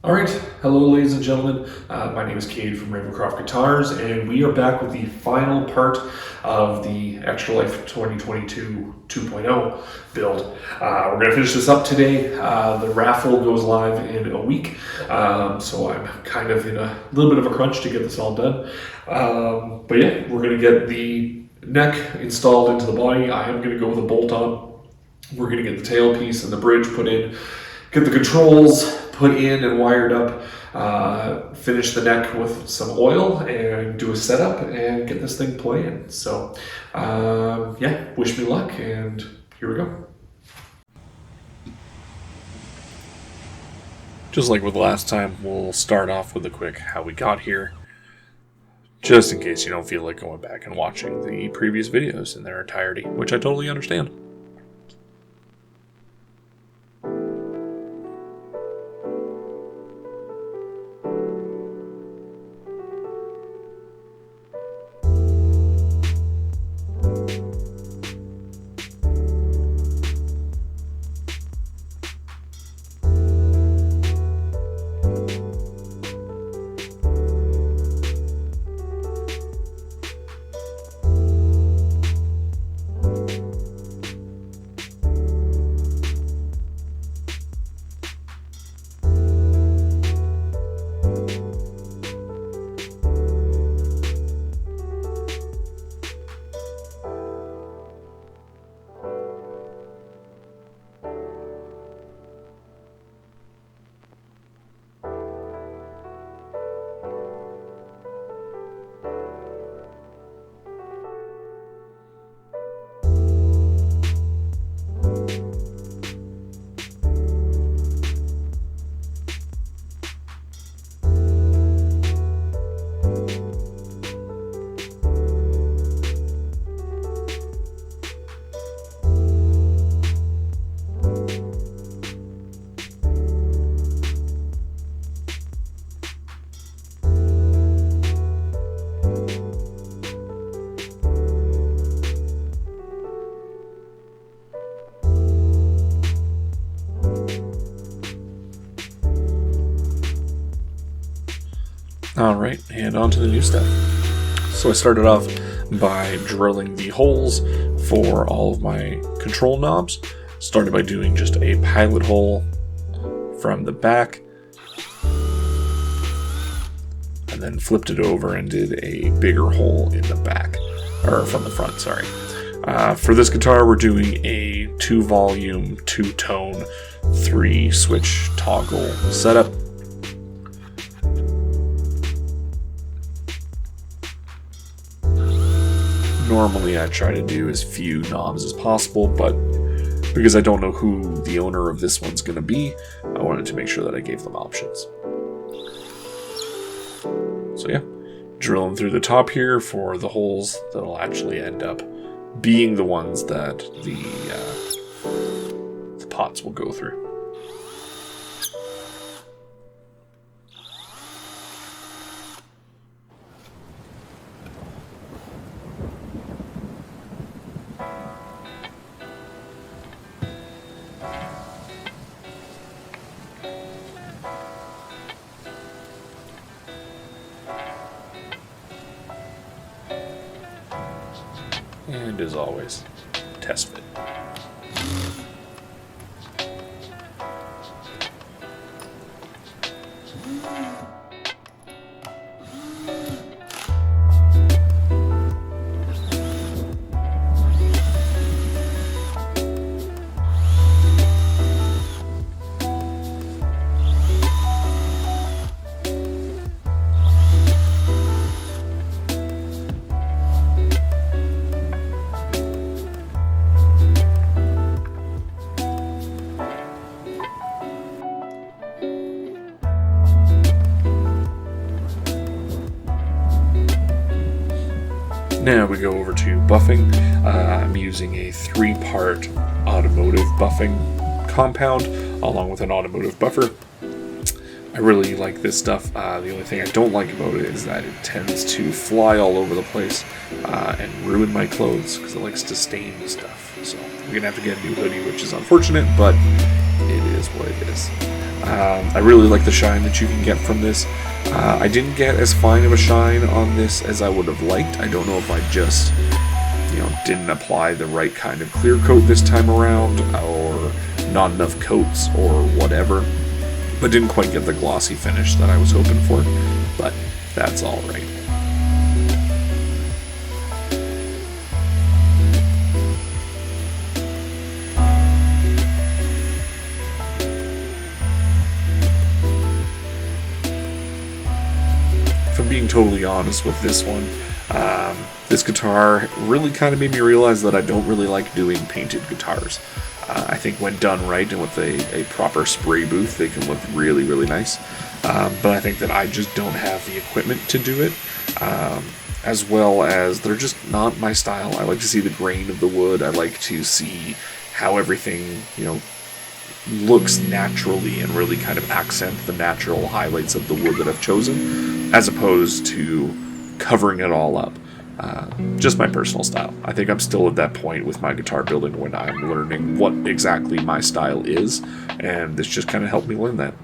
Alright, hello ladies and gentlemen, my name is Cade from Ravencroft Guitars, and we are back with the final part of the Extra Life 2022 2.0 build. We're going to finish this up today. The raffle goes live in a week, so I'm kind of in a little bit of a crunch to get this all done. But yeah, we're going to get the neck installed into the body. I am going to go with a bolt-on. We're going to get the tailpiece and the bridge put in, get the controls put in and wired up, finish the neck with some oil and do a setup and get this thing playing. So yeah, wish me luck, and here we go. Just like with last time, we'll start off with a quick how we got here, just in case you don't feel like going back and watching the previous videos in their entirety, which I totally understand. Alright, and on to the new stuff. So I started off by drilling the holes for all of my control knobs. Started by doing just a pilot hole from the back, and then flipped it over and did a bigger hole in the back, or from the front, sorry. For this guitar, we're doing a 2-volume, 2-tone, 3-switch toggle setup. Normally I try to do as few knobs as possible, but because I don't know who the owner of this one's going to be, I wanted to make sure that I gave them options. So yeah, drilling through the top here for the holes that'll actually end up being the ones that the pots will go through. And as always, test fit. Now we go over to buffing. I'm using a 3-part automotive buffing compound along with an automotive buffer. I really like this stuff. The only thing I don't like about it is that it tends to fly all over the place and ruin my clothes because it likes to stain stuff. So we're going to have to get a new hoodie, which is unfortunate, but it is what it is. I really like the shine that you can get from this. I didn't get as fine of a shine on this as I would have liked. I don't know if I just, didn't apply the right kind of clear coat this time around, or not enough coats, or whatever. But didn't quite get the glossy finish that I was hoping for. But that's all right. If I'm being totally honest with this one, this guitar really kind of made me realize that I don't really like doing painted guitars. I think when done right and with a proper spray booth, they can look really, really nice. But I think that I just don't have the equipment to do it, as well as they're just not my style. I like to see the grain of the wood. I like to see how everything, looks naturally and really kind of accent the natural highlights of the wood that I've chosen, as opposed to covering it all up. Just my personal style. I think I'm still at that point with my guitar building when I'm learning what exactly my style is, and this just kind of helped me learn that.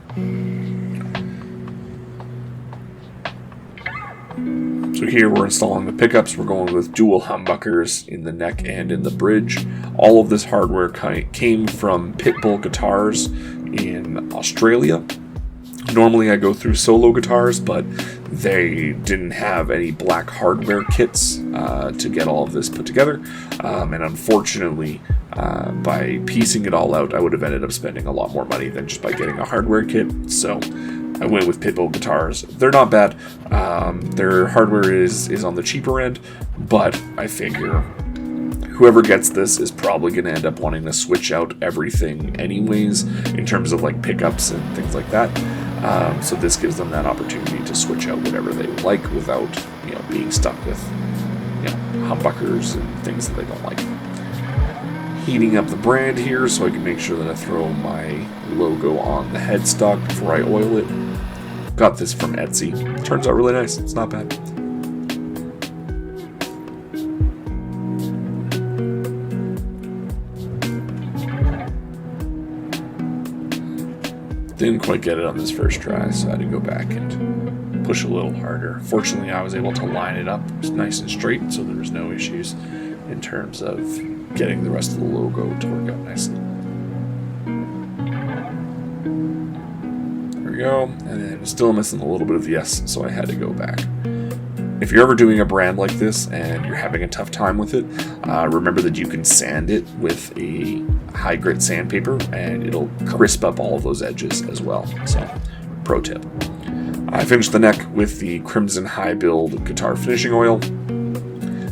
So here we're installing the pickups. We're going with dual humbuckers in the neck and in the bridge. All of this hardware came from Pitbull Guitars in Australia. Normally I go through Solo Guitars, but they didn't have any black hardware kits to get all of this put together. And unfortunately, by piecing it all out, I would have ended up spending a lot more money than just by getting a hardware kit. So I went with Pitbull Guitars. They're not bad. Their hardware is on the cheaper end, but I figure whoever gets this is probably going to end up wanting to switch out everything anyways, in terms of like pickups and things like that. So this gives them that opportunity to switch out whatever they like without, being stuck with, humbuckers and things that they don't like. Heating up the brand here so I can make sure that I throw my logo on the headstock before I oil it. Got this from Etsy. Turns out really nice. It's not bad. Didn't quite get it on this first try, so I had to go back and push a little harder. Fortunately, I was able to line it up nice and straight, so there was no issues in terms of getting the rest of the logo to work out nicely. There we go, and then still missing a little bit of the S, so I had to go back. If you're ever doing a brand like this and you're having a tough time with it, remember that you can sand it with a high grit sandpaper and it'll crisp up all of those edges as well. So, pro tip. I finished the neck with the Crimson High Build guitar finishing oil.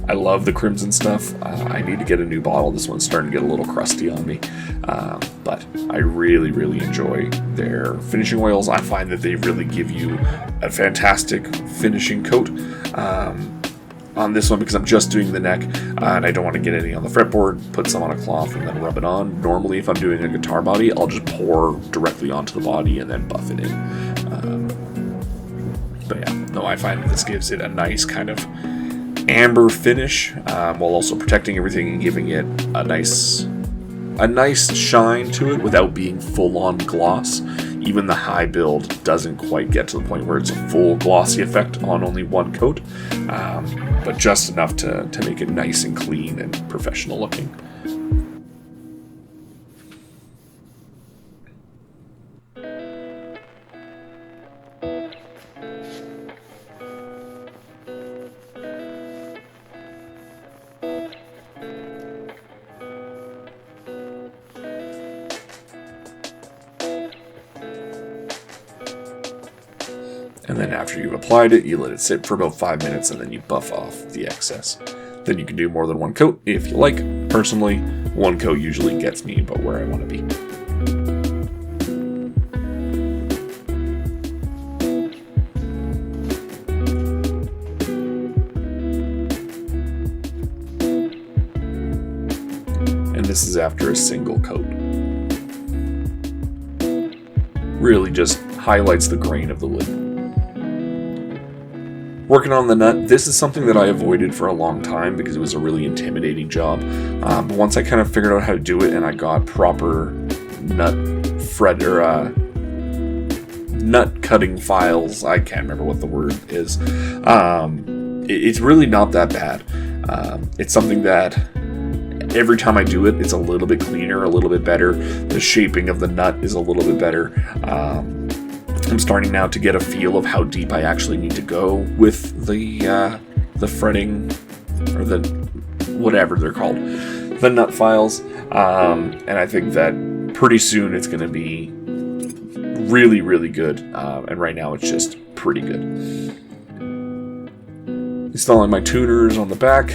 I love the Crimson stuff. I need to get a new bottle. This one's starting to get a little crusty on me. But I really, really enjoy their finishing oils. I find that they really give you a fantastic finishing coat on this one because I'm just doing the neck and I don't want to get any on the fretboard, put some on a cloth and then rub it on. Normally if I'm doing a guitar body, I'll just pour directly onto the body and then buff it in. But yeah, no, I find that this gives it a nice kind of amber finish while also protecting everything and giving it a nice shine to it without being full-on gloss. Even the high build doesn't quite get to the point where it's a full glossy effect on only one coat, but just enough to make it nice and clean and professional looking. And then after you've applied it, you let it sit for about 5 minutes and then you buff off the excess. Then you can do more than one coat if you like. Personally, one coat usually gets me about where I want to be. And this is after a single coat. Really just highlights the grain of the wood. Working on the nut, this is something that I avoided for a long time because it was a really intimidating job. But once I kind of figured out how to do it and I got proper nut nut cutting files. I can't remember what the word is. It's really not that bad. It's something that every time I do it, it's a little bit cleaner, a little bit better. The shaping of the nut is a little bit better. I'm starting now to get a feel of how deep I actually need to go with the fretting, or the whatever they're called, the nut files. And I think that pretty soon it's going to be really, really good. And right now it's just pretty good. Installing my tuners on the back.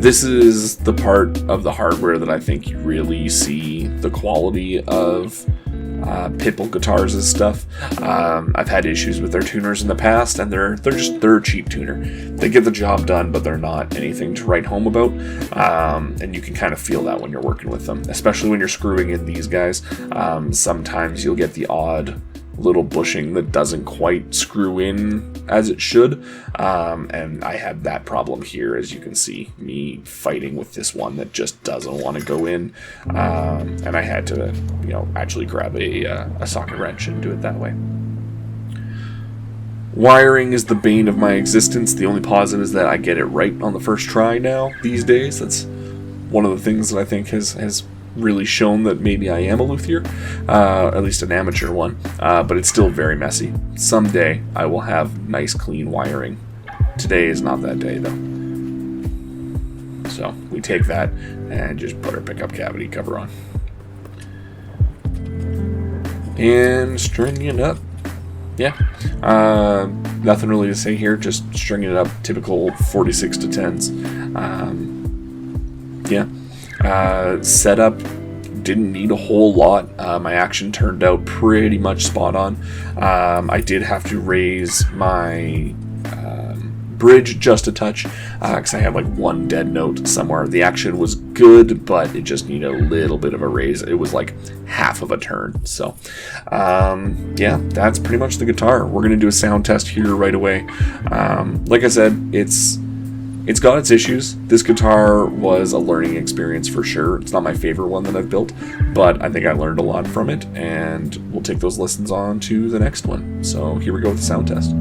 This is the part of the hardware that I think you really see the quality of Pitbull Guitars' stuff. I've had issues with their tuners in the past, and they're a cheap tuner. They get the job done, but they're not anything to write home about. And you can kind of feel that when you're working with them, especially when you're screwing in these guys. Sometimes you'll get the odd little bushing that doesn't quite screw in as it should, and I had that problem here, as you can see me fighting with this one that just doesn't want to go in, and I had to actually grab a socket wrench and do it that way. Wiring is the bane of my existence. The only positive is that I get it right on the first try now these days. That's one of the things that I think has really shown that maybe I am a luthier, at least an amateur one, but it's still very messy. Someday I will have nice clean wiring. Today is not that day though. So we take that and just put our pickup cavity cover on. And stringing it up. Yeah, nothing really to say here, just stringing it up, typical 46 to 10s. Setup didn't need a whole lot. My action turned out pretty much spot on. I did have to raise my bridge just a touch because I had like one dead note somewhere. The action was good, but it just needed a little bit of a raise. It was like half of a turn. So that's pretty much the guitar. We're gonna do a sound test here right away. Like I said, it's got its issues. This guitar was a learning experience for sure. It's not my favorite one that I've built, but I think I learned a lot from it, and we'll take those lessons on to the next one. So here we go with the sound test.